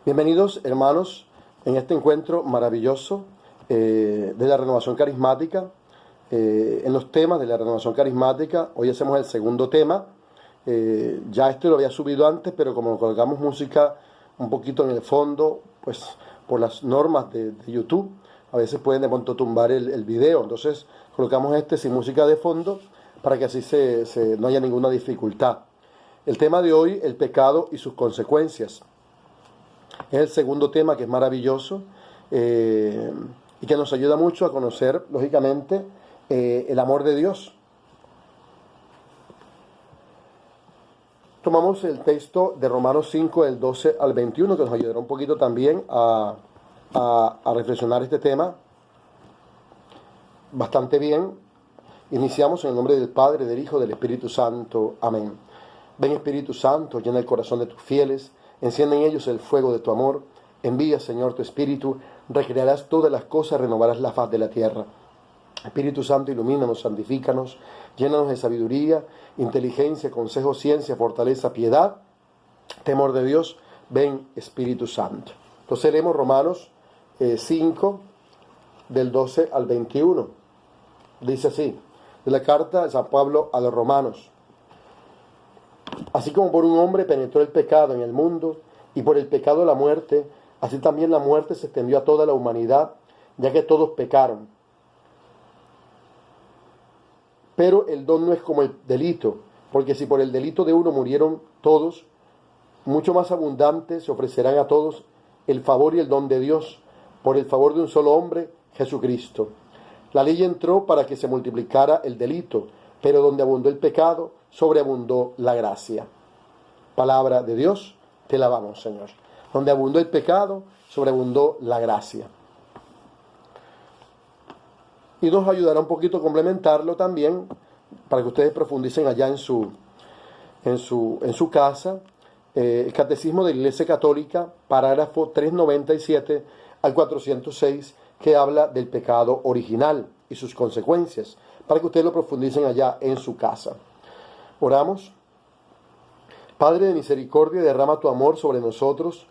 Bienvenidos, hermanos, en este encuentro maravilloso de la renovación carismática. En los temas de la renovación carismática, hoy hacemos el segundo tema. Ya esto lo había subido antes, pero como colocamos música un poquito en el fondo, pues por las normas de YouTube, a veces pueden de pronto tumbar el video. Entonces colocamos este sin música de fondo para que así no haya ninguna dificultad. El tema de hoy, el pecado y sus consecuencias. Es el segundo tema, que es maravilloso y que nos ayuda mucho a conocer, lógicamente, el amor de Dios. Tomamos el texto de Romanos 5, del 12 al 21, que nos ayudará un poquito también a reflexionar este tema bastante bien. Iniciamos en el nombre del Padre, del Hijo, del Espíritu Santo. Amén. Ven, Espíritu Santo, llena el corazón de tus fieles, enciende en ellos el fuego de tu amor. Envía, Señor, tu Espíritu, recrearás todas las cosas, renovarás la faz de la tierra. Espíritu Santo, ilumínanos, santifícanos, llénanos de sabiduría, inteligencia, consejo, ciencia, fortaleza, piedad, temor de Dios. Ven, Espíritu Santo. Entonces leemos Romanos 5, del 12 al 21. Dice así, de la carta de San Pablo a los romanos. Así como por un hombre penetró el pecado en el mundo, y por el pecado la muerte, así también la muerte se extendió a toda la humanidad, ya que todos pecaron. Pero el don no es como el delito, porque si por el delito de uno murieron todos, mucho más abundante se ofrecerán a todos el favor y el don de Dios, por el favor de un solo hombre, Jesucristo. La ley entró para que se multiplicara el delito, pero donde abundó el pecado, sobreabundó la gracia. Palabra de Dios, te alabamos, Señor. Donde abundó el pecado, sobreabundó la gracia. Y nos ayudará un poquito a complementarlo también, para que ustedes profundicen allá en su casa, el Catecismo de la Iglesia Católica, parágrafo 397 al 406, que habla del pecado original y sus consecuencias, para que ustedes lo profundicen allá en su casa. Oramos. Padre de misericordia, derrama tu amor sobre nosotros,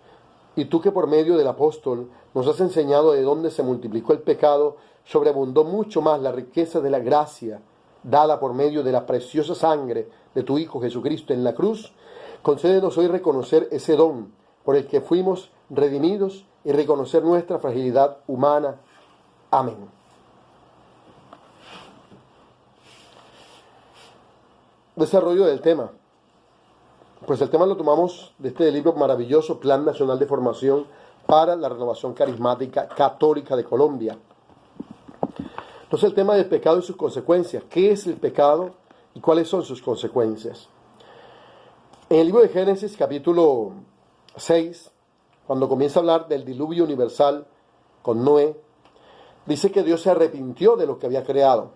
y tú que por medio del apóstol nos has enseñado de dónde se multiplicó el pecado, sobreabundó mucho más la riqueza de la gracia dada por medio de la preciosa sangre de tu Hijo Jesucristo en la cruz. Concédenos hoy reconocer ese don por el que fuimos redimidos y reconocer nuestra fragilidad humana. Amén. Desarrollo del tema. Pues el tema lo tomamos de este libro maravilloso, Plan Nacional de Formación para la Renovación Carismática Católica de Colombia. Entonces el tema del pecado y sus consecuencias. ¿Qué es el pecado y cuáles son sus consecuencias? En el libro de Génesis, capítulo 6, cuando comienza a hablar del diluvio universal con Noé, dice que Dios se arrepintió de lo que había creado,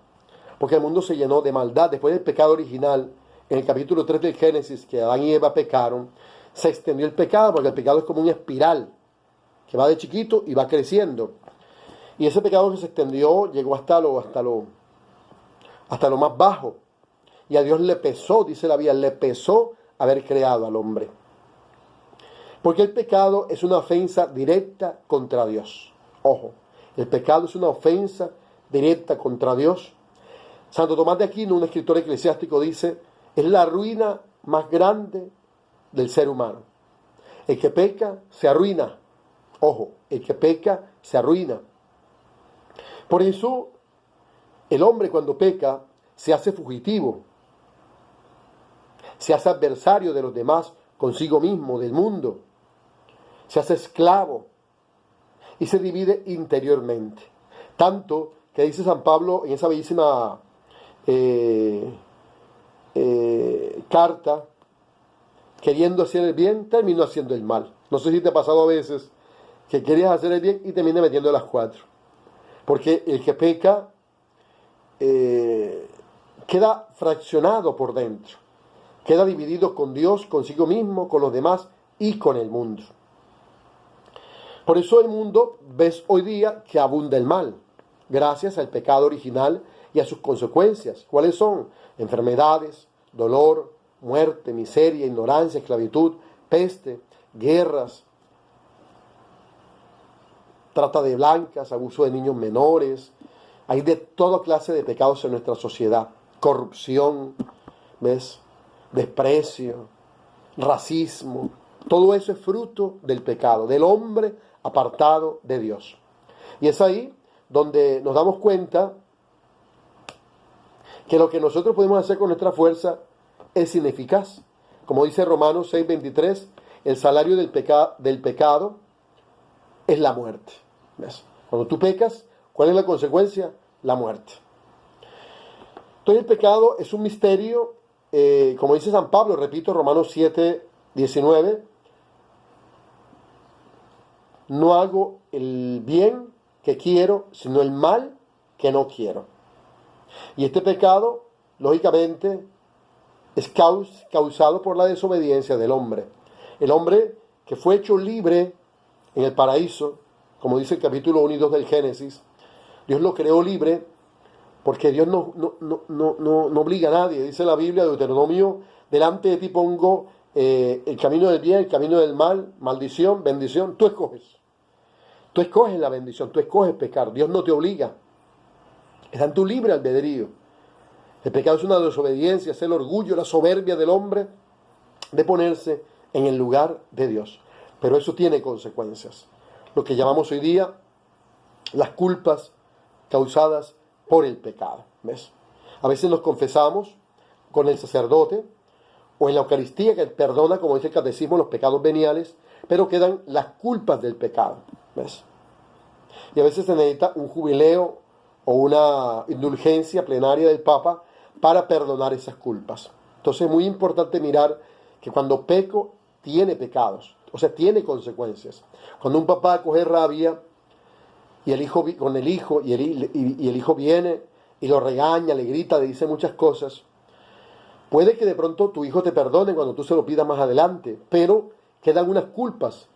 porque el mundo se llenó de maldad. Después del pecado original, en el capítulo 3 del Génesis, que Adán y Eva pecaron, se extendió el pecado, porque el pecado es como una espiral, que va de chiquito y va creciendo. Y ese pecado que se extendió llegó hasta lo más bajo. Y a Dios le pesó, dice la Biblia, le pesó haber creado al hombre. Porque el pecado es una ofensa directa contra Dios. Ojo, el pecado es una ofensa directa contra Dios. Santo Tomás de Aquino, un escritor eclesiástico, dice, es la ruina más grande del ser humano. El que peca se arruina. Ojo, el que peca se arruina. Por eso, el hombre cuando peca se hace fugitivo, se hace adversario de los demás, consigo mismo, del mundo, se hace esclavo y se divide interiormente. Tanto que dice San Pablo en esa bellísima carta, queriendo hacer el bien, terminó haciendo el mal. No sé si te ha pasado a veces que querías hacer el bien y terminas metiendo las cuatro. Porque el que peca queda fraccionado por dentro, queda dividido con Dios, consigo mismo, con los demás y con el mundo. Por eso el mundo, ves hoy día que abunda el mal, gracias al pecado original y a sus consecuencias. ¿Cuáles son? Enfermedades, dolor, muerte, miseria, ignorancia, esclavitud, peste, guerras, trata de blancas, abuso de niños menores. Hay de toda clase de pecados en nuestra sociedad. Corrupción, ¿ves? Desprecio, racismo. Todo eso es fruto del pecado, del hombre apartado de Dios. Y es ahí donde nos damos cuenta que lo que nosotros podemos hacer con nuestra fuerza es ineficaz. Como dice Romanos 6:23, el salario del pecado es la muerte. ¿Ves? Cuando tú pecas, ¿cuál es la consecuencia? La muerte. Entonces el pecado es un misterio, como dice San Pablo, repito, Romanos 7:19, no hago el bien que quiero, sino el mal que no quiero. Y este pecado, lógicamente, es causado por la desobediencia del hombre. El hombre que fue hecho libre en el paraíso, como dice el capítulo 1 y 2 del Génesis, Dios lo creó libre porque Dios no obliga a nadie. Dice la Biblia de Deuteronomio, delante de ti pongo el camino del bien, el camino del mal, maldición, bendición. Tú escoges. Tú escoges la bendición, tú escoges pecar. Dios no te obliga. Está en tu libre albedrío. El pecado es una desobediencia, es el orgullo, la soberbia del hombre de ponerse en el lugar de Dios. Pero eso tiene consecuencias. Lo que llamamos hoy día las culpas causadas por el pecado. ¿Ves? A veces nos confesamos con el sacerdote o en la Eucaristía que perdona, como dice el catecismo, los pecados veniales, pero quedan las culpas del pecado. ¿Ves? Y a veces se necesita un jubileo o una indulgencia plenaria del Papa para perdonar esas culpas. Entonces es muy importante mirar que cuando peco tiene pecados, o sea, tiene consecuencias. Cuando un papá coge rabia y el hijo con el hijo y el hijo viene y lo regaña, le grita, le dice muchas cosas, puede que de pronto tu hijo te perdone cuando tú se lo pidas más adelante, pero quedan unas culpas,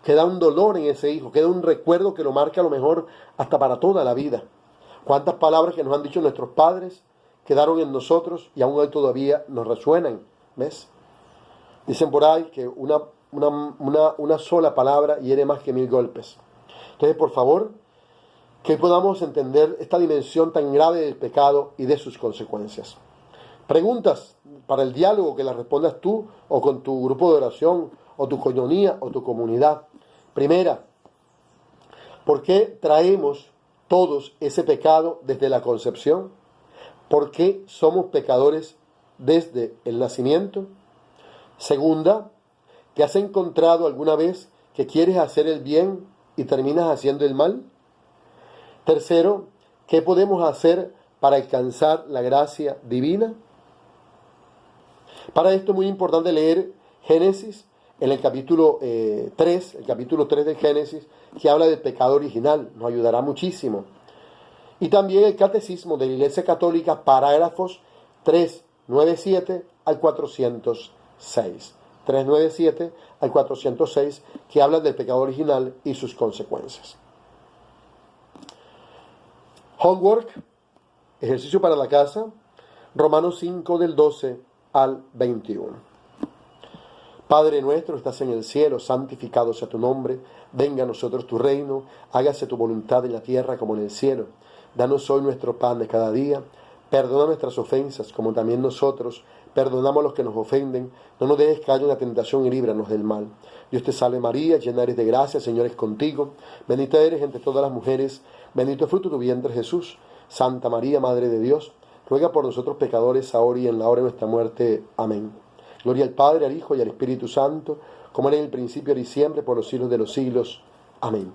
queda un dolor en ese hijo, queda un recuerdo que lo marca a lo mejor hasta para toda la vida. ¿Cuántas palabras que nos han dicho nuestros padres quedaron en nosotros y aún hoy todavía nos resuenan? ¿Ves? Dicen por ahí que una sola palabra hiere más que 1000 golpes. Entonces, por favor, que podamos entender esta dimensión tan grave del pecado y de sus consecuencias. Preguntas para el diálogo que las respondas tú o con tu grupo de oración o tu coinonía o tu comunidad. Primera, ¿por qué traemos todos ese pecado desde la concepción? ¿Por qué somos pecadores desde el nacimiento? Segunda, ¿te has encontrado alguna vez que quieres hacer el bien y terminas haciendo el mal? Tercero, ¿qué podemos hacer para alcanzar la gracia divina? Para esto es muy importante leer Génesis en el capítulo 3, el capítulo 3 de Génesis, que habla del pecado original, nos ayudará muchísimo. Y también el Catecismo de la Iglesia Católica, parágrafos 397 al 406. 397 al 406, que hablan del pecado original y sus consecuencias. Homework, ejercicio para la casa, Romanos 5 del 12 al 21. Padre nuestro, estás en el cielo, santificado sea tu nombre, venga a nosotros tu reino, hágase tu voluntad en la tierra como en el cielo. Danos hoy nuestro pan de cada día, perdona nuestras ofensas como también nosotros perdonamos a los que nos ofenden, no nos dejes caer en la tentación y líbranos del mal. Dios te salve María, llena eres de gracia, el Señor es contigo, bendita eres entre todas las mujeres, bendito es fruto de tu vientre Jesús. Santa María, Madre de Dios, ruega por nosotros pecadores, ahora y en la hora de nuestra muerte. Amén. Gloria al Padre, al Hijo y al Espíritu Santo, como era en el principio, ahora y siempre, por los siglos de los siglos. Amén.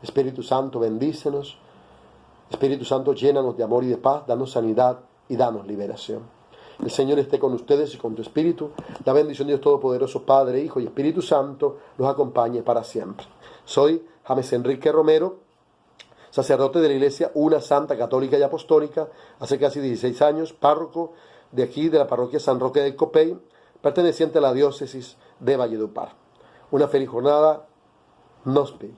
Espíritu Santo, bendícenos. Espíritu Santo, llénanos de amor y de paz, danos sanidad y danos liberación. El Señor esté con ustedes y con tu espíritu. La bendición de Dios Todopoderoso, Padre, Hijo y Espíritu Santo, los acompañe para siempre. Soy James Enrique Romero, sacerdote de la Iglesia Una Santa Católica y Apostólica, hace casi 16 años, párroco de aquí, de la parroquia San Roque del Copey, perteneciente a la diócesis de Valledupar. Una feliz jornada. Nospi.